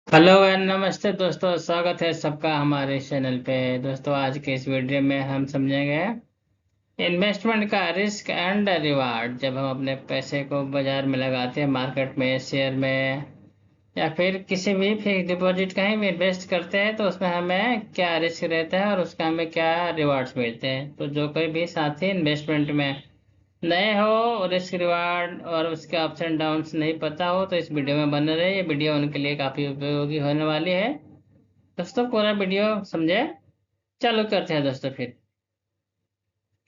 Hello and नमस्ते दोस्तों, स्वागत है सबका हमारे चैनल पे। दोस्तों, आज के इस वीडियो में हम समझेंगे इन्वेस्टमेंट का रिस्क एंड रिवार्ड। जब हम अपने पैसे को बाजार में लगाते हैं, मार्केट में, शेयर में या फिर किसी भी फिक्स डिपॉजिट कहीं भी इन्वेस्ट करते हैं, तो उसमें हमें क्या रिस्क रहता है और उसका हमें क्या रिवार्ड्स मिलते हैं। तो जो कोई भी साथी इन्वेस्टमेंट में नए हो, रिस्क रिवार्ड और उसके अप्स एंड डाउन्स नहीं पता हो, तो इस वीडियो में बने रहे। ये वीडियो उनके लिए काफ़ी उपयोगी होने वाली है। दोस्तों, पूरा वीडियो समझे। चालू करते हैं दोस्तों। फिर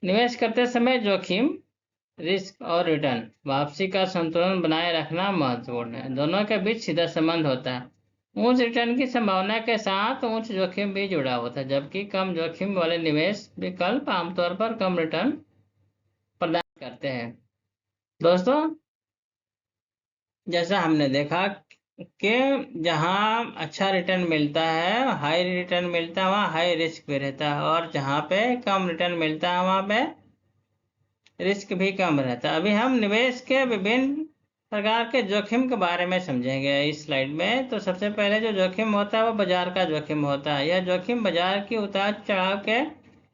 निवेश करते समय जोखिम, रिस्क और रिटर्न वापसी का संतुलन बनाए रखना महत्वपूर्ण है। दोनों के बीच सीधा संबंध होता है। उच्च रिटर्न की संभावना के साथ उच्च जोखिम भी जुड़ा होता है, जबकि कम जोखिम वाले निवेश विकल्प आमतौर पर कम रिटर्न प्रदान करते हैं। दोस्तों, जैसा हमने देखा कि जहाँ अच्छा रिटर्न मिलता है, हाई रिटर्न मिलता है, वहाँ हाई रिस्क भी रहता है, और जहाँ पे कम रिटर्न मिलता है वहाँ पे रिस्क भी कम रहता है। अभी हम निवेश के विभिन्न प्रकार के जोखिम के बारे में समझेंगे इस स्लाइड में। तो सबसे पहले जो जोखिम होता है वो बाजार का जोखिम होता है। यह जोखिम बाजार की उतार चढ़ाव के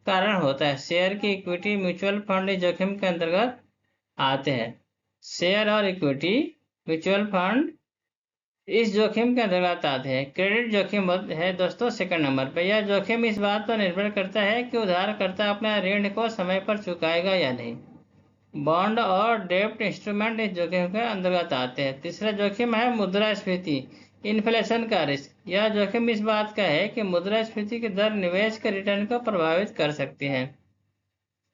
कारण होता है। शेयर की इक्विटी, म्यूचुअल फंड इस जोखिम के अंतर्गत आते हैं। शेयर और इक्विटी, म्यूचुअल फंड इस जोखिम के अंतर्गत आते हैं। क्रेडिट जोखिम है दोस्तों सेकंड नंबर पे। यह जोखिम इस बात पर निर्भर करता है कि उधारकर्ता अपने ऋण को समय पर चुकाएगा या नहीं। बॉन्ड और डेब्ट इंस्ट्रूमेंट इस जोखिम के अंतर्गत आते हैं। तीसरा जोखिम है मुद्रास्फीति, इन्फ्लेशन का रिस्क। यह जोखिम इस बात का है कि मुद्रास्फीति की दर निवेश के रिटर्न को प्रभावित कर सकती है।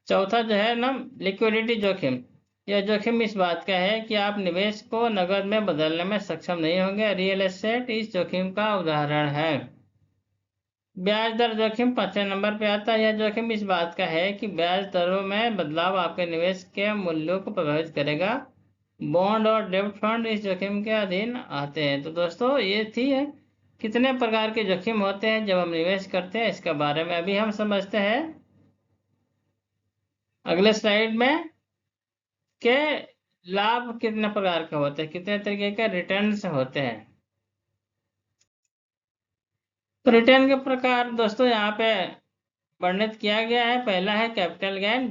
चौथा जो है ना, लिक्विडिटी जोखिम। यह जोखिम इस बात का है कि आप निवेश को नकद में बदलने में सक्षम नहीं होंगे। रियल एस्टेट इस जोखिम का उदाहरण है। ब्याज दर जोखिम पांचवें नंबर पे आता है। यह जोखिम इस बात का है कि ब्याज दरों में बदलाव आपके निवेश के मूल्यों को प्रभावित करेगा। बॉन्ड और डेब्ट फंड इस जोखिम के अधीन आते हैं। तो दोस्तों, ये थी है कितने प्रकार के जोखिम होते हैं जब हम निवेश करते हैं, इसके बारे में अभी हम समझते हैं अगले स्लाइड में के लाभ कितने प्रकार के होते हैं, कितने तरीके के रिटर्न्स होते हैं। तो रिटर्न के प्रकार दोस्तों यहाँ पे वर्णित किया गया है। पहला है कैपिटल गेन।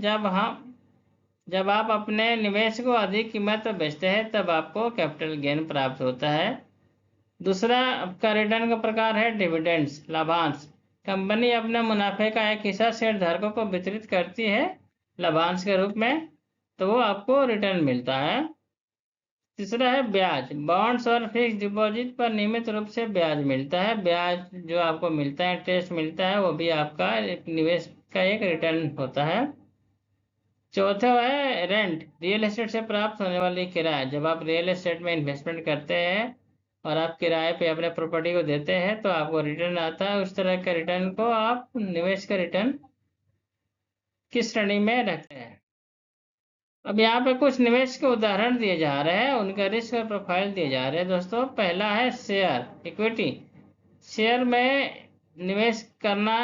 जब आप अपने निवेश को अधिक कीमत पर बेचते हैं, तब आपको कैपिटल गेन प्राप्त होता है। दूसरा आपका रिटर्न का प्रकार है डिविडेंड्स, लाभांश। कंपनी अपने मुनाफे का एक हिस्सा शेयर धारकों को वितरित करती है लाभांश के रूप में, तो वो आपको रिटर्न मिलता है। तीसरा है ब्याज। बॉन्ड्स और फिक्स डिपॉजिट पर नियमित रूप से ब्याज मिलता है। ब्याज जो आपको मिलता है, इंटरेस्ट मिलता है, वो भी आपका एक निवेश का एक रिटर्न होता है। चौथा है रेंट, रियल एस्टेट से प्राप्त होने वाली किराया। जब आप रियल एस्टेट में इन्वेस्टमेंट करते हैं और आप किराए पे अपने प्रॉपर्टी को देते हैं, तो आपको रिटर्न आता है। उस तरह के रिटर्न को आप निवेश का रिटर्न की श्रेणी में रखते हैं। अब यहाँ पे कुछ निवेश के उदाहरण दिए जा रहे हैं, उनका रिस्क और प्रोफाइल दिए जा रहे हैं। दोस्तों, पहला है शेयर इक्विटी। शेयर में निवेश करना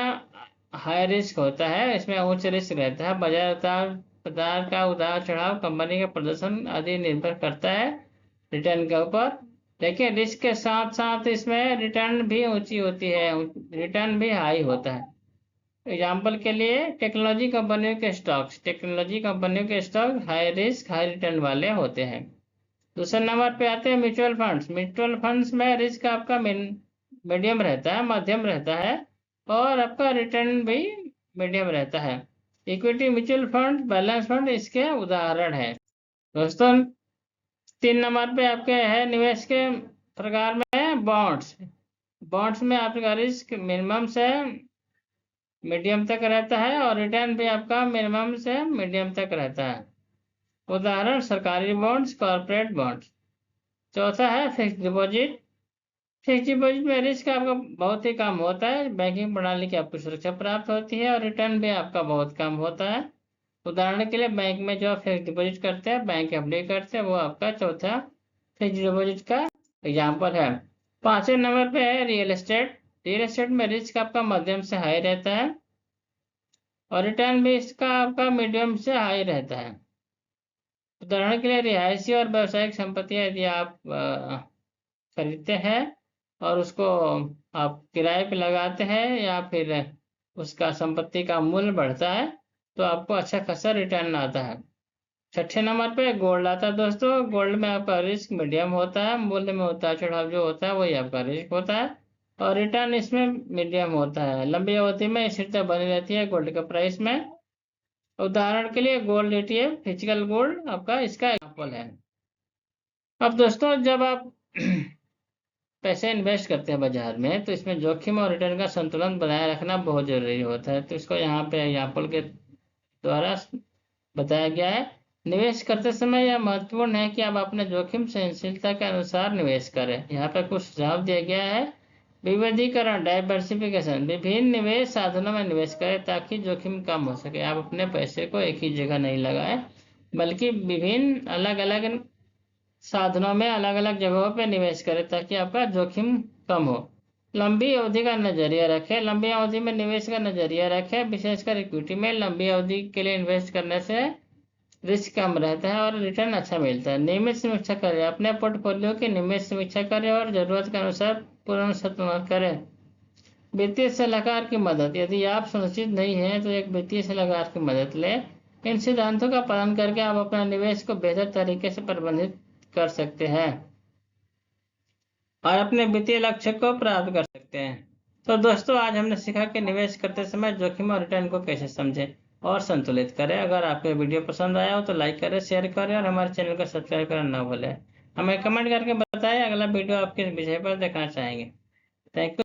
हाई रिस्क होता है। इसमें उच्च रिस्क रहता है। बाजार का उतार चढ़ाव, कंपनी का प्रदर्शन आदि निर्भर करता है रिटर्न के ऊपर। लेकिन रिस्क के साथ साथ इसमें रिटर्न भी ऊंची होती है, रिटर्न भी हाई होता है। एग्जाम्पल के लिए टेक्नोलॉजी कंपनियों के stock high risk high return वाले होते हैं। दूसरे नंबर पे आते हैं म्यूचुअल फंड्स। म्यूचुअल फंड्स में रिस्क आपका मीडियम रहता है, मध्यम रहता है, और आपका रिटर्न भी मीडियम रहता है। Equity mutual fund, balance fund इसके उदाहरण है। दोस्तों, तीन नंबर पे आपके है निवेश के प्रकार में बॉन्ड्स। बॉन्ड्स में आपका रिस्क मिनिमम से मीडियम तक रहता है और रिटर्न भी आपका मिनिमम से मीडियम तक रहता है। उदाहरण सरकारी बॉन्ड्स, कॉर्पोरेट बॉन्ड्स। चौथा है फिक्स डिपॉजिट। फिक्स डिपॉजिट में रिस्क आपका बहुत ही कम होता है। बैंकिंग प्रणाली की आपको सुरक्षा प्राप्त होती है और रिटर्न भी आपका बहुत कम होता है। उदाहरण के लिए बैंक में जो फिक्स डिपॉजिट करते हैं, बैंक एफडी करते हैं, वो आपका चौथा फिक्स डिपॉजिट का एग्जाम्पल है। पांचवें नंबर पे है रियल एस्टेट। रियल एस्टेट में रिस्क आपका मध्यम से हाई रहता है और रिटर्न भी इसका आपका मीडियम से हाई रहता है। उदाहरण के लिए रिहायशी और व्यावसायिक संपत्तियां यदि आप खरीदते हैं, और उसको आप किराए पे लगाते हैं या फिर उसका संपत्ति का मूल्य बढ़ता है तो आपको अच्छा खासा रिटर्न आता है। छठे नंबर पे गोल्ड आता है दोस्तों। गोल्ड में आपका रिस्क मीडियम होता है, मूल्य में उतार चढ़ाव जो होता है वही आपका रिस्क होता है, और रिटर्न इसमें मीडियम होता है। लंबी अवधि में स्थिरता बनी रहती है गोल्ड के प्राइस में। उदाहरण के लिए गोल्ड ETF, फिजिकल गोल्ड आपका इसका एग्जाम्पल है। अब दोस्तों जब आप पैसे इन्वेस्ट करते हैं बाजार में तो इसमें जोखिम और रिटर्न का संतुलन बनाए रखना बहुत जरूरी होता है। तो इसको यहाँ पे एग्जाम्पल के द्वारा बताया गया है। निवेश करते समय यह महत्वपूर्ण है कि आप अपने जोखिम सहनशीलता के अनुसार निवेश करें। यहाँ पे कुछ सुझाव दिया गया है। विविधीकरण, डाइवर्सिफिकेशन, विभिन्न निवेश साधनों में निवेश करें ताकि जोखिम कम हो सके। आप अपने पैसे को एक ही जगह नहीं लगाएं बल्कि विभिन्न अलग अलग साधनों में अलग अलग जगहों पर निवेश करें ताकि आपका जोखिम कम हो। लंबी अवधि का नजरिया रखें। लंबी अवधि में निवेश का नजरिया रखें, विशेषकर इक्विटी में लंबी अवधि के लिए इन्वेस्ट करने से रिस्क कम रहता है और रिटर्न अच्छा मिलता है। नियमित समीक्षा करें, अपने पोर्टफोलियो की नियमित समीक्षा करें और जरूरत के अनुसार पुनर्संतुलन करें। वित्तीय सलाहकार की मदद, यदि आप सुनिश्चित नहीं हैं तो एक वित्तीय सलाहकार की मदद लें। इन सिद्धांतों का पालन करके आप अपना निवेश को बेहतर तरीके से प्रबंधित कर सकते हैं और अपने वित्तीय लक्ष्य को प्राप्त कर सकते हैं। तो दोस्तों आज हमने सीखा कि निवेश करते समय जोखिम और रिटर्न को कैसे समझें और संतुलित करें। अगर आपको वीडियो पसंद आया हो तो लाइक करें, शेयर करें और हमारे चैनल को सब्सक्राइब करना ना भूलें। हमें कमेंट करके बताएं अगला वीडियो आप किस विषय पर देखना चाहेंगे। Thank you.